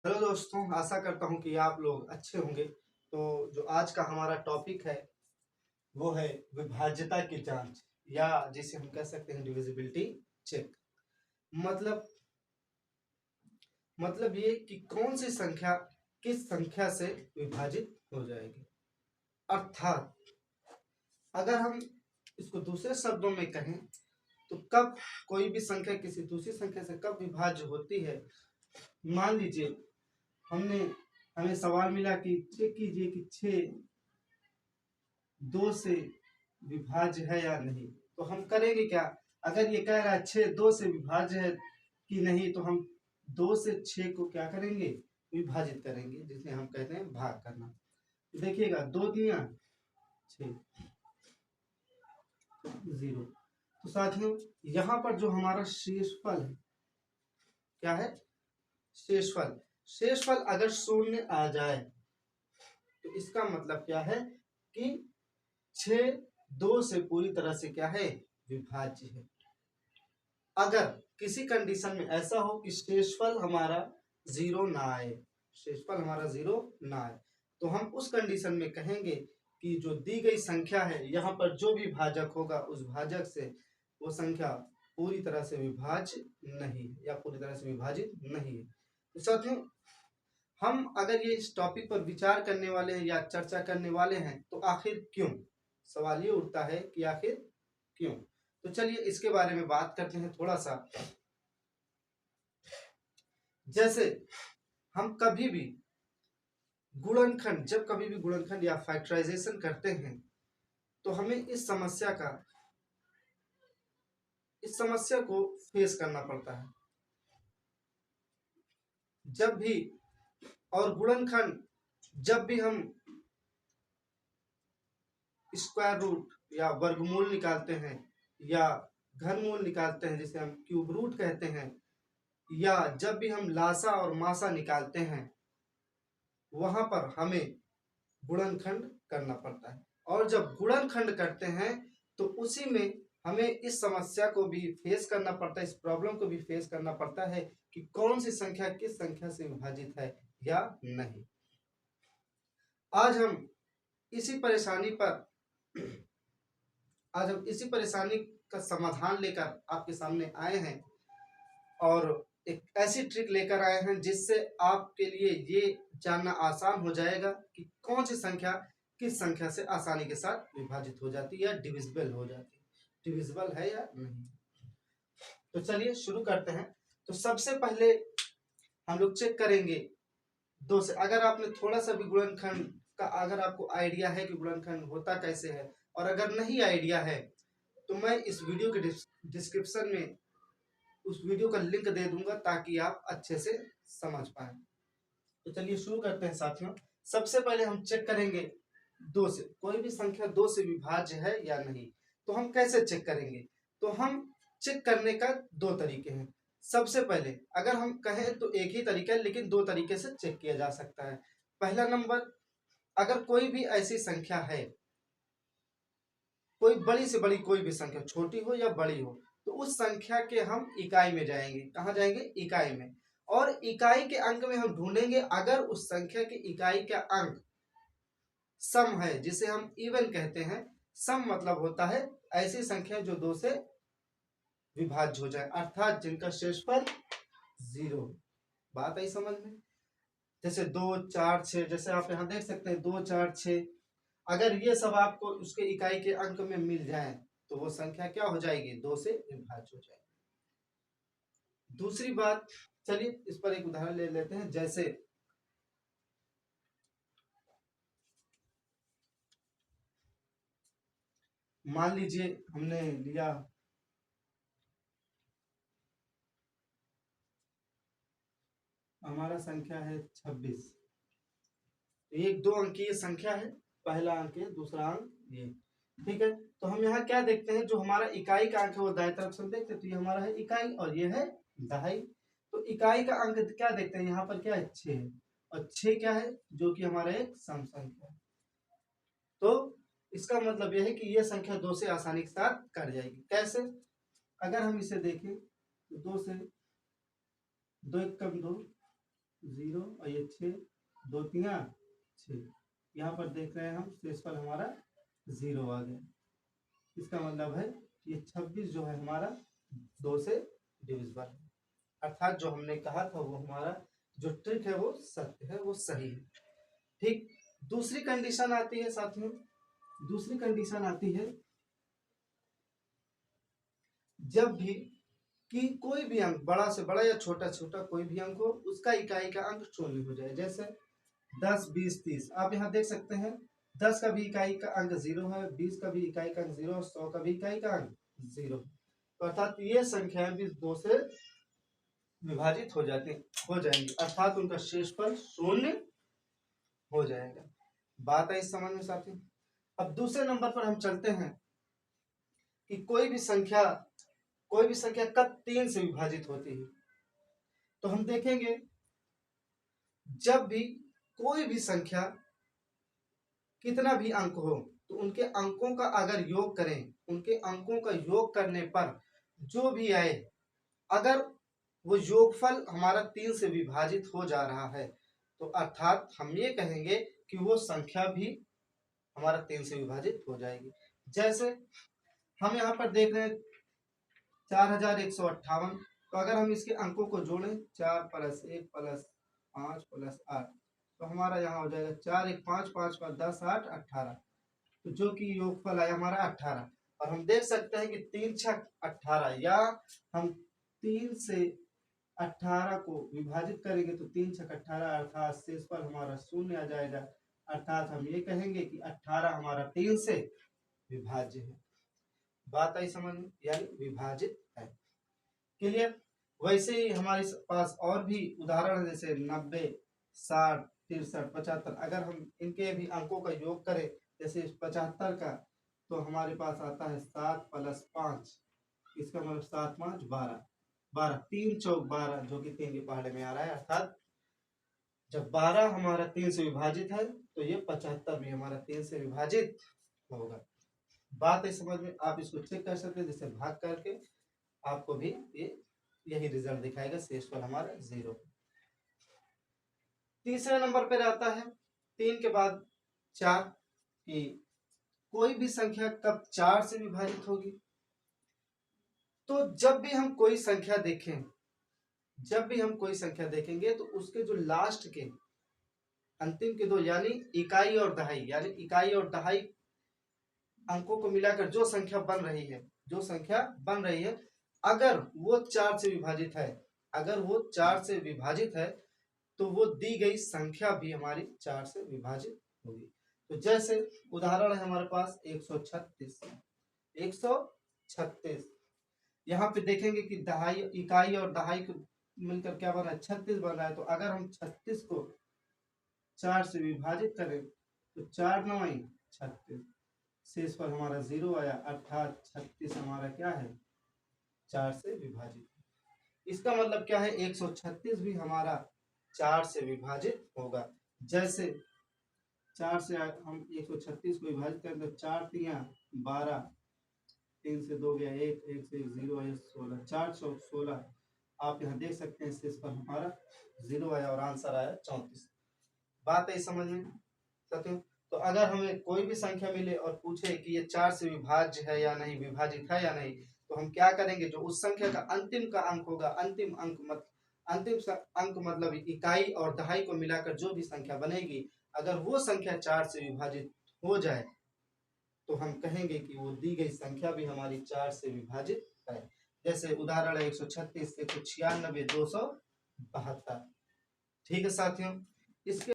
Hello दोस्तों, आशा करता हूँ कि आप लोग अच्छे होंगे। तो जो आज का हमारा टॉपिक है वो है विभाज्यता की जांच, या जिसे हम कह सकते हैं डिविजिबिलिटी चेक। मतलब मतलब ये कि कौन सी संख्या किस संख्या से विभाजित हो जाएगी। अर्थात अगर हम इसको दूसरे शब्दों में कहें तो कब कोई भी संख्या किसी दूसरी संख्या से कब विभाज्य होती है। मान लीजिए हमें सवाल मिला कि चेक कीजिए कि 6 2 से विभाज्य है या नहीं। तो हम करेंगे क्या? अगर ये कह रहा है 6 2 से विभाज्य है कि नहीं, तो हम 2 से 6 को क्या करेंगे? विभाजित करेंगे, जिसे हम कहते हैं भाग करना। तो देखिएगा, 2 दिया 6 0। तो साथियों, यहाँ पर जो हमारा शेषफल है क्या है? शेषफल। शेषफल अगर शून्य आ जाए तो इसका मतलब क्या है कि 6 2 से पूरी तरह से क्या है? विभाज्य है। अगर किसी कंडीशन में ऐसा हो कि शेषफल हमारा जीरो ना आए, शेषफल हमारा जीरो ना आए, तो हम उस कंडीशन में कहेंगे कि जो दी गई संख्या है यहाँ पर जो भी भाजक होगा उस भाजक से वो संख्या पूरी तरह से विभाज्य नहीं है या पूरी तरह से विभाजित नहीं है। तो साथियों, हम अगर ये इस टॉपिक पर विचार करने वाले हैं या चर्चा करने वाले हैं तो आखिर क्यों? सवाल ये उठता है कि आखिर क्यों। तो चलिए इसके बारे में बात करते हैं थोड़ा सा। जैसे हम कभी भी गुणनखंड, जब कभी भी गुणनखंड या फैक्टराइजेशन करते हैं तो हमें इस समस्या को फेस करना पड़ता है। जब भी और गुणनखंड जब भी हम स्क्वायर रूट या वर्गमूल निकालते हैं या घनमूल निकालते हैं, जिसे हम क्यूब रूट कहते हैं, या जब भी हम लासा और मासा निकालते हैं, वहां पर हमें गुणनखंड करना पड़ता है। और जब गुणनखंड करते हैं तो उसी में हमें इस समस्या को भी फेस करना पड़ता है, इस प्रॉब्लम को भी फेस करना पड़ता है कि कौन सी संख्या किस संख्या से विभाजित है या नहीं। आज हम इसी परेशानी पर आज हम इसी परेशानी का समाधान लेकर आपके सामने आए हैं और एक ऐसी ट्रिक लेकर आए हैं जिससे आपके लिए ये जानना आसान हो जाएगा कि कौन सी संख्या किस संख्या से आसानी के साथ विभाजित हो जाती है या डिविजिबल हो जाती है, डिविजिबल है या नहीं। तो चलिए शुरू करते हैं। तो सबसे पहले हम लोग चेक करेंगे 2 से। अगर आपने थोड़ा सा भी गुणनखंड का अगर आपको आइडिया है कि गुणनखंड होता कैसे है, और अगर नहीं आइडिया है तो मैं इस वीडियो के डिस्क्रिप्शन में उस वीडियो का लिंक दे दूंगा ताकि आप अच्छे से समझ पाए। तो चलिए शुरू करते हैं साथियों। सबसे पहले हम चेक करेंगे 2 से, कोई भी संख्या 2 से विभाज्य है या नहीं। तो हम कैसे चेक करेंगे? तो हम चेक करने का 2 तरीके हैं। सबसे पहले अगर हम कहें तो एक ही तरीका है, लेकिन 2 तरीके से चेक किया जा सकता है। पहला नंबर, अगर कोई भी ऐसी संख्या है, कोई बड़ी से बड़ी कोई भी संख्या, छोटी हो या बड़ी हो, तो उस संख्या के हम इकाई में जाएंगे। कहाँ जाएंगे? इकाई में। और इकाई के अंक में हम ढूंढेंगे अगर उस संख्या के इकाई का अंक सम है, जिसे हम इवन कहते हैं। सम मतलब होता है ऐसी संख्या जो 2 से विभाज्य हो जाए, अर्थात जिनका शेषफल 0। बात आई समझ में? जैसे 2 4 6, जैसे आप यहाँ देख सकते हैं 2 4 6। अगर ये सब आपको उसके इकाई के अंक में मिल जाए तो वो संख्या क्या हो जाएगी? 2 से विभाज्य हो जाएगी। दूसरी बात, चलिए इस पर एक उदाहरण ले लेते हैं। जैसे मान लीजिए हमने लिया हमारा संख्या है 26। एक 2 अंकीय संख्या है, पहला अंक है, दूसरा अंक ये। ठीक है, तो हम यहाँ क्या देखते हैं? जो हमारा इकाई का अंक है वो दाएं तरफ से देखते हैं, तो ये हमारा है इकाई और ये है दहाई। तो इकाई का अंक क्या देखते हैं? यहाँ पर क्या है? 6 है। और 6 क्या है? जो कि हमारा एक सम संख्या है। तो इसका मतलब यह है कि यह संख्या 2 से आसानी के साथ कट जाएगी। कैसे? अगर हम इसे देखें तो 2 से 2 एक कम 2, 0 और ये 6, 2 तिया 6। यहाँ पर देख रहे हैं हम शेषफल हमारा 0 आ गया। इसका मतलब है ये 26 जो है हमारा 2 से डिविजिबल है, अर्थात जो हमने कहा था वो हमारा जो ट्रिक है वो सत्य है, वो सही है। ठीक, दूसरी कंडीशन आती है साथियों, दूसरी कंडीशन आती है जब भी कि कोई भी अंक बड़ा से बड़ा या छोटा छोटा कोई भी अंक हो, उसका इकाई का अंक शून्य हो जाए। जैसे 10, 20, 30 आप यहाँ देख सकते हैं 10 का भी इकाई का अंक 0 है, 20 का भी इकाई का अंक 0 और 100 का भी इकाई का अंक 0। तो अर्थात ये संख्याएं भी 2 से विभाजित हो जाएंगी, अर्थात उनका शेषफल शून्य हो जाएगा। बात आई समझ में साथियों। अब दूसरे नंबर पर हम चलते हैं कि कोई भी संख्या कब 3 से विभाजित होती है। तो हम देखेंगे जब भी कोई भी संख्या कितना भी अंक हो तो उनके अंकों का अगर योग करें, उनके अंकों का योग करने पर जो भी आए, अगर वो योगफल हमारा 3 से विभाजित हो जा रहा है तो अर्थात हम ये कहेंगे कि वो संख्या भी हमारा 3 से विभाजित हो जाएगी। जैसे हम यहाँ पर देख रहे हैं 4158, तो अगर हम इसके अंकों को जोड़ें 4 + 1 + 5 + 8 तो हमारा यहाँ हो जाएगा 4 1 5 5 5 10 8 18, तो जो कि योगफल आया हमारा 18। और हम देख सकते हैं कि 3 6 18, या हम 3 से 18 को विभाजित करेंगे तो 3 6 18 अर्थात शेषफल हमारा शून्य आ जाएगा, अर्थात हम ये कहेंगे कि 18 हमारा 3 से विभाज्य है। बात आई समझ में, यानी विभाजित है। क्लियर। वैसे ही हमारे पास और भी उदाहरण है, जैसे 90 60 63 75, अगर हम इनके भी अंकों का योग करें जैसे 75 का, तो हमारे पास आता है 7 + 5, इसका मतलब 7 5 12 12 3 चौक 12, जो कि 3 के पहाड़े में आ रहा है, अर्थात जब 12 हमारा 3 से विभाजित है तो ये 75 भी हमारा 3 से विभाजित होगा। बात है समझ में, आप इसको चेक कर सकते हैं, जैसे भाग करके आपको भी यही रिजल्ट दिखाएगा, शेषफल हमारा 0। तीसरे नंबर पर आता है 3 के बाद 4, कि कोई भी संख्या कब 4 से विभाजित होगी। तो जब भी हम कोई संख्या देखेंगे तो उसके जो लास्ट के अंतिम के 2 यानी इकाई और दहाई अंकों को मिलाकर जो संख्या बन रही है, अगर वो 4 से विभाजित है तो वो दी गई संख्या भी हमारी 4 से विभाजित होगी। तो जैसे उदाहरण है हमारे पास 136, यहाँ पे देखेंगे कि इकाई और दहाई को मिलकर क्या बना है, 36 बन रहा है। तो अगर हम 36 को 4 से विभाजित करें तो 4 9 36, शेषफल हमारा 0 आया, अर्थात 36 हमारा क्या है, 4 से विभाजित। इसका मतलब क्या है, 136 भी हमारा 4 से विभाजित होगा। जैसे 4 से हम 136 को विभाजित करें तो 4 तिया 12, 3 से 2 गया 1, 1 से 1 0 है 16, 4 चौक 16। आप यहाँ देख सकते हैं शेषफल हमारा 0 आया और आंसर आया 34। बात है समझ में साथियों। तो अगर हमें कोई भी संख्या मिले और पूछे कि ये 4 से विभाज्य है या नहीं, विभाजित है या नहीं, तो हम क्या करेंगे, जो उस संख्या का अंतिम का अंक होगा, अंतिम अंक मतलब इकाई और दहाई को मिलाकर जो भी संख्या बनेगी, अगर वो संख्या 4 से विभाजित हो जाए तो हम कहेंगे कि वो दी गई संख्या भी हमारी 4 से विभाजित है। जैसे उदाहरण है 136 196 272। ठीक है साथियों, इसके